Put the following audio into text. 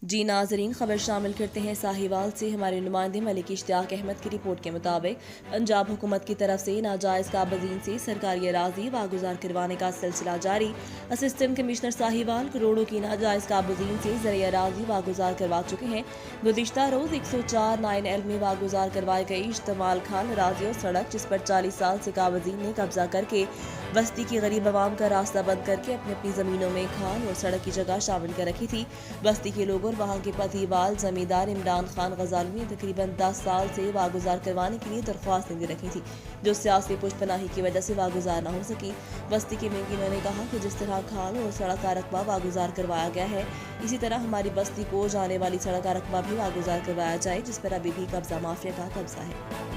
जी नाजरीन, खबर शामिल करते हैं साहिवाल से। हमारे नुमाइंदे मलिक इश्तियाक अहमद की रिपोर्ट के मुताबिक पंजाब हुकूमत की तरफ से नाजायज़ काबज़ीन से सरकारी अराजी वागुजार करवाने का सिलसिला जारी। असिस्टेंट कमिश्नर साहिवाल करोड़ों की नाजायज़ काबज़ीन से ज़रिए अराजी वागुजार करवा चुके हैं। गुज़िश्ता रोज़ 104 9L में वागुजार करवाई गई इज्तमाल खान अराजी और सड़क, जिस पर 40 साल से काबज़ीन ने कब्जा करके बस्ती की गरीब आवाम का रास्ता बंद करके अपनी अपनी ज़मीनों में खान और सड़क की जगह शामिल कर रखी थी। बस्ती के लोगों और वहाँ के पतीवाल जमींदार इमरान खान गजाली ने तकरीबन 10 साल से वागुजार करवाने के लिए दरख्वास्तें दे रखी थी, जो सियासी पुष्पनाही की वजह से वागुजार न हो सकी। बस्ती के मेकिनों ने कहा कि जिस तरह खान और सड़क का रकबा वागुजार करवाया गया है, इसी तरह हमारी बस्ती को जाने वाली सड़क का रकबा भी वागुजार करवाया जाए, जिस पर अभी भी कब्जा माफिया का कब्जा है।